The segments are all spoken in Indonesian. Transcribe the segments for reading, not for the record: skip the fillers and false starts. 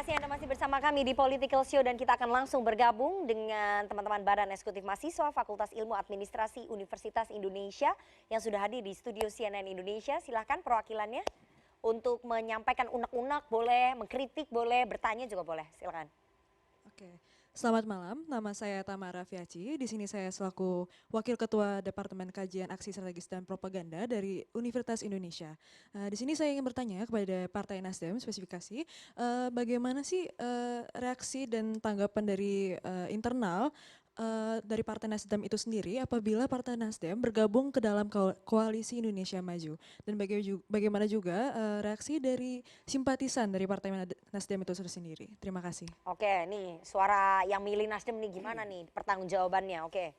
kasih Anda masih bersama kami di Political Show dan kita akan langsung bergabung dengan teman-teman Badan Eksekutif Mahasiswa Fakultas Ilmu Administrasi Universitas Indonesia yang sudah hadir di studio CNN Indonesia. Silahkan perwakilannya untuk menyampaikan unek-unek boleh, mengkritik boleh, bertanya juga boleh. Silahkan. Oke, selamat malam. Nama saya Tamara Fiaci. Di sini saya selaku Wakil Ketua Departemen Kajian Aksi Strategis dan Propaganda dari Universitas Indonesia. Di sini saya ingin bertanya kepada Partai Nasdem spesifikasi, bagaimana sih reaksi dan tanggapan dari internal dari Partai Nasdem itu sendiri apabila Partai Nasdem bergabung ke dalam Koalisi Indonesia Maju, dan bagaimana juga reaksi dari simpatisan dari Partai Nasdem itu sendiri. Terima kasih. Oke, nih suara yang milih Nasdem nih gimana nih pertanggungjawabannya? Oke.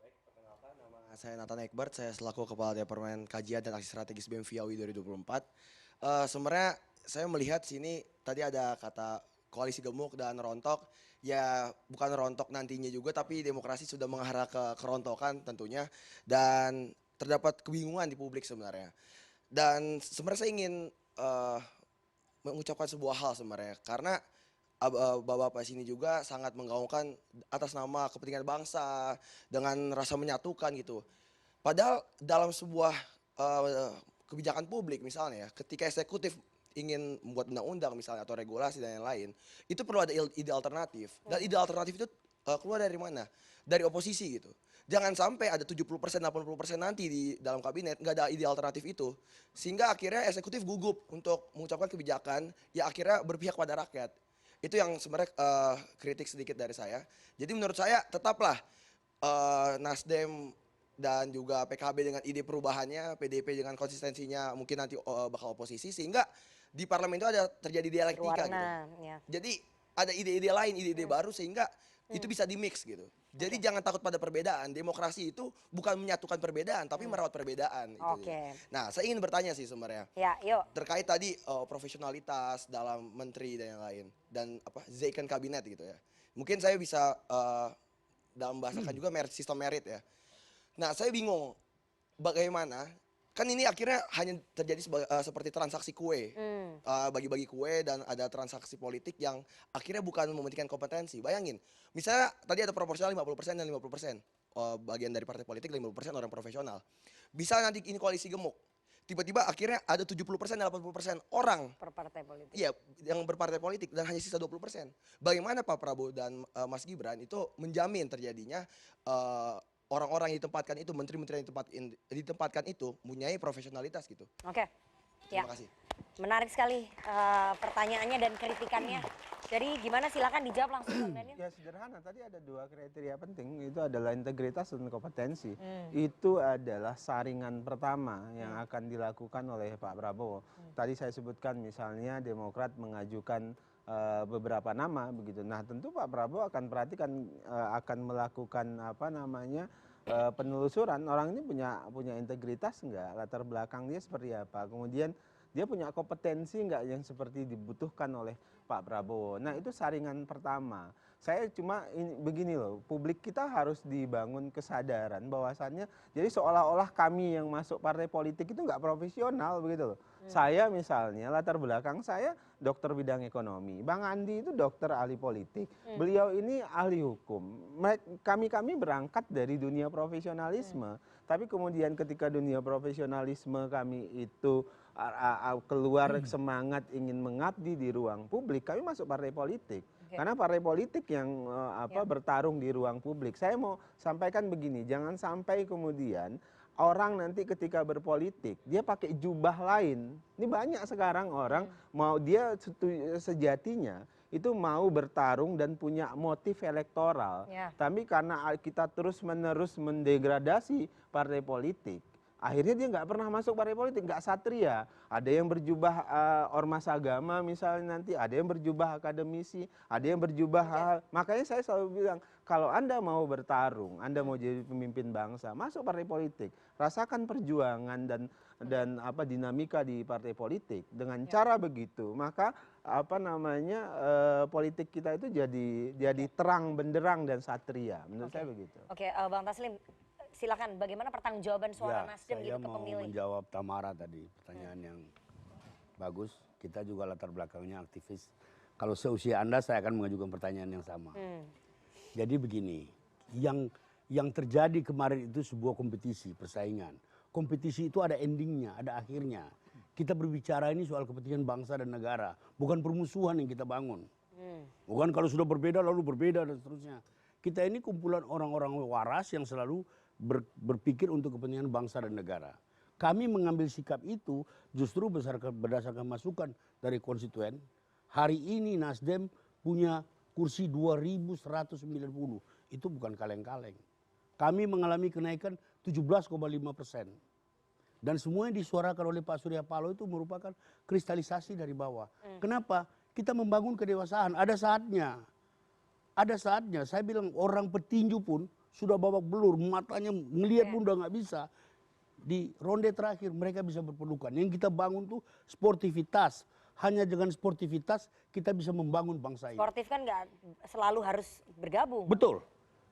Baik, perkenalkan nama saya Nathan Egbert, saya selaku Kepala Departemen Kajian dan Aksi Strategis BEM FIAWI 2024. Sebenarnya saya melihat sini tadi ada kata koalisi gemuk dan rontok, ya bukan rontok nantinya juga tapi demokrasi sudah mengarah ke kerontokan tentunya dan terdapat kebingungan di publik sebenarnya. Dan sebenarnya saya ingin mengucapkan sebuah hal sebenarnya karena bapak-bapak sini juga sangat menggaungkan atas nama kepentingan bangsa dengan rasa menyatukan gitu. Padahal dalam sebuah kebijakan publik misalnya ya, ketika eksekutif ingin membuat undang-undang misalnya atau regulasi dan lain-lain, itu perlu ada ide alternatif. Dan ide alternatif itu keluar dari mana? Dari oposisi gitu. Jangan sampai ada 70%, 80% nanti di dalam kabinet nggak ada ide alternatif itu. Sehingga akhirnya eksekutif gugup untuk mengucapkan kebijakan yang akhirnya berpihak pada rakyat. Itu yang sebenarnya kritik sedikit dari saya. Jadi menurut saya tetaplah Nasdem dan juga PKB dengan ide perubahannya, PDIP dengan konsistensinya mungkin nanti bakal oposisi sehingga di parlemen itu ada terjadi dialektika gitu. Ya. Jadi ada ide-ide lain, ide-ide baru sehingga itu bisa di-mix gitu. Jadi jangan takut pada perbedaan. Demokrasi itu bukan menyatukan perbedaan tapi merawat perbedaan. Oke. Nah, saya ingin bertanya sih sebenarnya. Ya, yuk. Terkait tadi profesionalitas dalam menteri dan yang lain dan Zeiken kabinet gitu ya. Mungkin saya bisa dalam bahasakan juga sistem merit ya. Nah, saya bingung bagaimana kan ini akhirnya hanya terjadi seperti transaksi kue, bagi-bagi kue dan ada transaksi politik yang akhirnya bukan mementingkan kompetensi. Bayangin, misalnya tadi ada proporsional 50% dan 50%, bagian dari partai politik 50% orang profesional. Bisa nanti ini koalisi gemuk, tiba-tiba akhirnya ada 70% dan 80% orang Per partai politik. iya, yang berpartai politik dan hanya sisa 20%. Bagaimana Pak Prabowo dan Mas Gibran itu menjamin terjadinya orang-orang yang ditempatkan itu, menteri-menteri yang ditempatkan itu mempunyai profesionalitas gitu. Oke. Terima kasih. Menarik sekali pertanyaannya dan kritikannya. Jadi gimana silakan dijawab langsung Bang Daniel. Ya sederhana, tadi ada dua kriteria penting, itu adalah integritas dan kompetensi. Itu adalah saringan pertama yang akan dilakukan oleh Pak Prabowo. Tadi saya sebutkan misalnya Demokrat mengajukan beberapa nama begitu. Nah tentu Pak Prabowo akan perhatikan, akan melakukan penelusuran orang ini punya integritas enggak, latar belakang dia seperti apa, kemudian dia punya kompetensi enggak yang seperti dibutuhkan oleh Pak Prabowo. Nah itu saringan pertama. Saya cuma begini loh, publik kita harus dibangun kesadaran bahwasannya jadi seolah-olah kami yang masuk partai politik itu nggak profesional begitu loh. Saya misalnya latar belakang saya dokter bidang ekonomi, Bang Andi itu dokter ahli politik, beliau ini ahli hukum. Kami berangkat dari dunia profesionalisme, tapi kemudian ketika dunia profesionalisme kami itu keluar semangat ingin mengabdi di ruang publik, kami masuk partai politik. Karena partai politik yang bertarung di ruang publik. Saya mau sampaikan begini, jangan sampai kemudian orang nanti ketika berpolitik dia pakai jubah lain. Ini banyak sekarang orang mau dia sejatinya itu mau bertarung dan punya motif elektoral. Tapi karena kita terus-menerus mendegradasi partai politik, akhirnya dia nggak pernah masuk partai politik, nggak satria. Ada yang berjubah ormas agama misalnya nanti, ada yang berjubah akademisi, ada yang berjubah makanya saya selalu bilang, kalau Anda mau bertarung, Anda mau jadi pemimpin bangsa, masuk partai politik, rasakan perjuangan dan dinamika di partai politik. Dengan cara begitu, maka politik kita itu jadi terang benderang dan satria. Menurut saya begitu. Oke, Bang Taslim, silakan bagaimana pertanggungjawaban suara Nasdem gitu ke Saya mau pemilih. menjawab Tamara tadi, pertanyaan yang bagus. Kita juga latar belakangnya aktivis. Kalau seusia Anda, saya akan mengajukan pertanyaan yang sama. Jadi begini, yang terjadi kemarin itu sebuah kompetisi, persaingan. Kompetisi itu ada endingnya, ada akhirnya. Kita berbicara ini soal kepentingan bangsa dan negara, bukan permusuhan yang kita bangun. Bukan kalau sudah berbeda lalu berbeda dan seterusnya. Kita ini kumpulan orang-orang waras yang selalu berpikir untuk kepentingan bangsa dan negara. Kami mengambil sikap itu justru berdasarkan masukan dari konstituen. Hari ini Nasdem punya kursi 2.190. Itu bukan kaleng-kaleng. Kami mengalami kenaikan 17,5%. Dan semua yang disuarakan oleh Pak Surya Paloh itu merupakan kristalisasi dari bawah. Kenapa? Kita membangun kedewasaan. Ada saatnya. Ada saatnya. Saya bilang orang petinju pun sudah babak belur. Matanya ngelihat pun udah nggak bisa. Di ronde terakhir mereka bisa berpelukan. Yang kita bangun tuh sportivitas. Hanya dengan sportivitas kita bisa membangun bangsa ini. Sportif kan nggak selalu harus bergabung. Betul.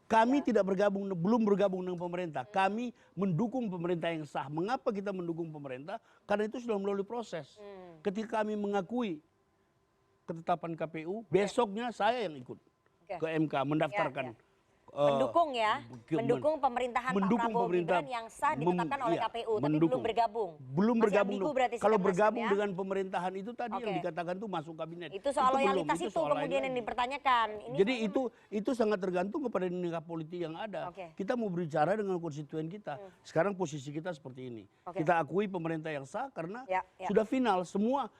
Kami tidak bergabung, belum bergabung dengan pemerintah. Kami mendukung pemerintah yang sah. Mengapa kita mendukung pemerintah? Karena itu sudah melalui proses. Ketika kami mengakui ketetapan KPU, besoknya saya yang ikut ke MK mendaftarkan. Mendukung ya, mendukung pemerintahan Pak Prabowo Gibran yang sah ditetapkan oleh KPU, tapi belum bergabung. Belum Masih bergabung. ambigu berarti Kalau sikap bergabung Nasdem ya? dengan pemerintahan itu tadi yang dikatakan itu masuk kabinet. Itu soal loyalitas belum, itu soal kemudian lain yang lagi. dipertanyakan. Ini Jadi itu sangat tergantung kepada dinamika politik yang ada. Kita mau berbicara dengan konstituen kita. Sekarang posisi kita seperti ini. Kita akui pemerintah yang sah karena sudah final semua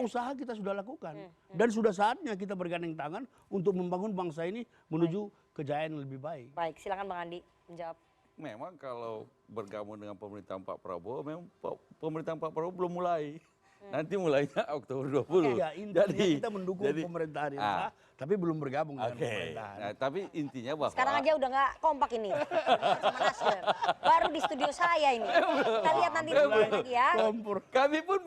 usaha kita sudah lakukan. Dan sudah saatnya kita bergandeng tangan untuk membangun bangsa ini menuju kejayaan yang lebih baik. Baik, silakan Bang Andi menjawab. Memang kalau bergabung dengan pemerintahan Pak Prabowo, memang pemerintahan Pak Prabowo belum mulai. Nanti mulainya Oktober 20. Ya, intinya kita mendukung pemerintahan yang sah, tapi belum bergabung dengan pemerintahan. Nah, tapi intinya bahwa Sekarang aja udah nggak kompak ini sama Nasdem. Baru di studio saya ini. Kita lihat nanti lagi ya. kami pun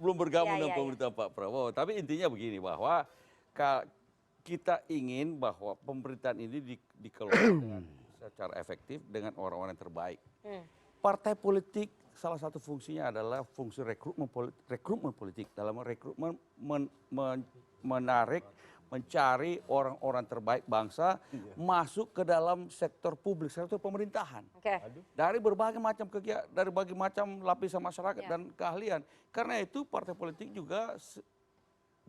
belum bergabung Ya, dengan ya, pemerintahan Pak Prabowo. Tapi intinya begini bahwa kita ingin bahwa pemerintahan ini dikelola dengan secara efektif dengan orang-orang yang terbaik. Partai politik salah satu fungsinya adalah fungsi rekrutmen politik. Dalam rekrutmen menarik, mencari orang-orang terbaik bangsa masuk ke dalam sektor publik, sektor pemerintahan. Dari berbagai macam kegiatan, dari berbagai macam lapisan masyarakat dan keahlian. Karena itu partai politik juga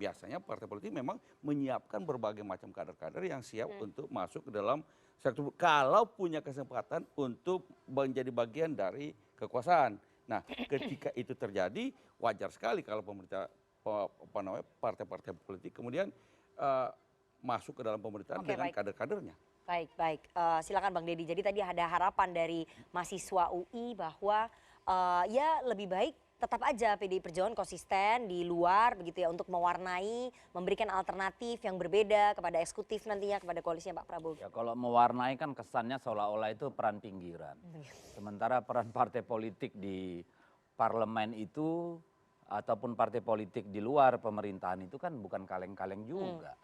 biasanya partai politik memang menyiapkan berbagai macam kader-kader yang siap untuk masuk ke dalam sektor kalau punya kesempatan untuk menjadi bagian dari kekuasaan. Nah, ketika itu terjadi, wajar sekali kalau pemerintah partai-partai politik kemudian masuk ke dalam pemerintahan dengan kader-kadernya. Baik. Silakan Bang Deddy. Jadi tadi ada harapan dari mahasiswa UI bahwa ya lebih baik tetap aja PDI Perjuangan konsisten di luar begitu ya untuk mewarnai, memberikan alternatif yang berbeda kepada eksekutif nantinya kepada koalisinya Pak Prabowo. Ya kalau mewarnai kan kesannya seolah-olah itu peran pinggiran. Sementara peran partai politik di parlemen itu ataupun partai politik di luar pemerintahan itu kan bukan kaleng-kaleng juga.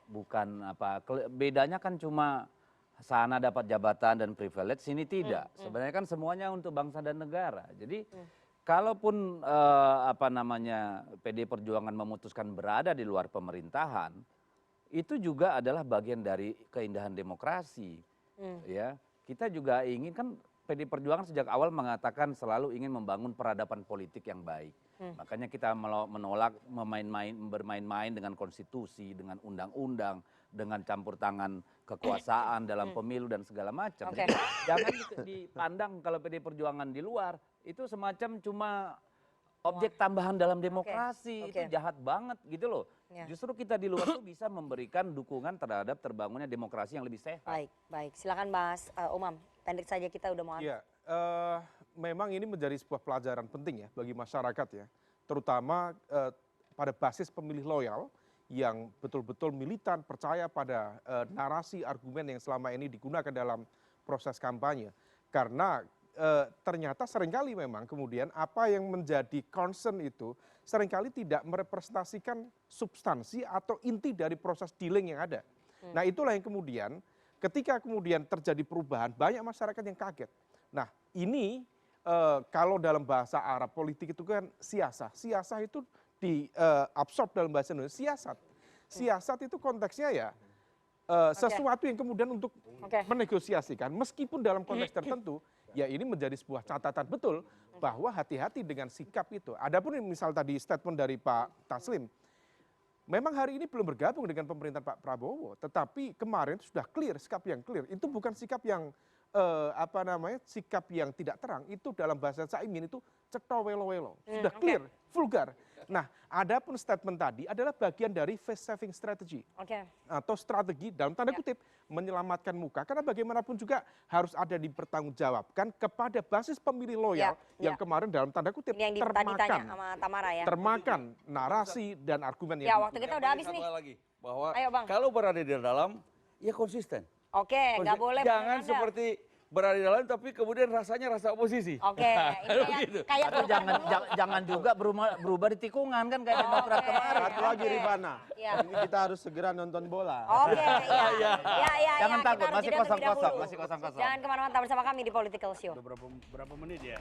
Bukan apa, bedanya kan cuma sana dapat jabatan dan privilege, sini tidak. Sebenarnya kan semuanya untuk bangsa dan negara. Jadi kalaupun PDI Perjuangan memutuskan berada di luar pemerintahan, itu juga adalah bagian dari keindahan demokrasi. Ya, kita juga ingin kan PDI Perjuangan sejak awal mengatakan selalu ingin membangun peradaban politik yang baik. Makanya kita menolak bermain-main dengan konstitusi, dengan undang-undang, dengan campur tangan kekuasaan dalam pemilu dan segala macam. Jangan dipandang kalau PDI Perjuangan di luar itu semacam cuma objek tambahan dalam demokrasi. Itu jahat banget gitu loh. Justru kita di luar itu bisa memberikan dukungan terhadap terbangunnya demokrasi yang lebih sehat. Baik. Silakan Mas Umam. Pendek saja kita udah mau. Iya, memang ini menjadi sebuah pelajaran penting ya bagi masyarakat ya, terutama pada basis pemilih loyal yang betul-betul militan percaya pada narasi argumen yang selama ini digunakan dalam proses kampanye. Karena ternyata seringkali memang kemudian apa yang menjadi concern itu seringkali tidak merepresentasikan substansi atau inti dari proses dealing yang ada. Nah itulah yang kemudian ketika kemudian terjadi perubahan banyak masyarakat yang kaget. Nah ini kalau dalam bahasa Arab politik itu kan siasah. Siasah itu diabsorb dalam bahasa Indonesia siasat. Siasat itu konteksnya ya sesuatu yang kemudian untuk menegosiasikan, meskipun dalam konteks tertentu, ya ini menjadi sebuah catatan betul bahwa hati-hati dengan sikap itu. Adapun misal tadi statement dari Pak Taslim, memang hari ini belum bergabung dengan pemerintahan Pak Prabowo, tetapi kemarin sudah clear, sikap yang clear. Itu bukan sikap yang sikap yang tidak terang. Itu dalam bahasa Caimin itu cetowelo-welo, sudah clear, vulgar. Nah, adapun statement tadi adalah bagian dari face saving strategy atau strategi dalam tanda kutip menyelamatkan muka, karena bagaimanapun juga harus ada dipertanggungjawabkan kepada basis pemilih loyal yang kemarin dalam tanda kutip yang tadi ditanya sama Tamara ya. termakan narasi dan argumen Ya, yang waktu kita udah habis nih. Lagi, bahwa Ayo, Bang. kalau berada di dalam, ya konsisten. Oke, nggak boleh Jangan bercanda. seperti berada di dalam tapi kemudian rasanya rasa oposisi. Oke, ini kayak Atau jangan juga berubah di tikungan kan kayak Demokrat kemarin. Satu lagi Rifana, Iya. ini kita harus segera nonton bola. Oke, ya. Jangan kita takut, harus masih jeda terlebih kosong-kosong, dahulu. masih kosong-kosong. Jangan kemana-mana, tetap bersama kami di Political Show. Udah berapa menit ya?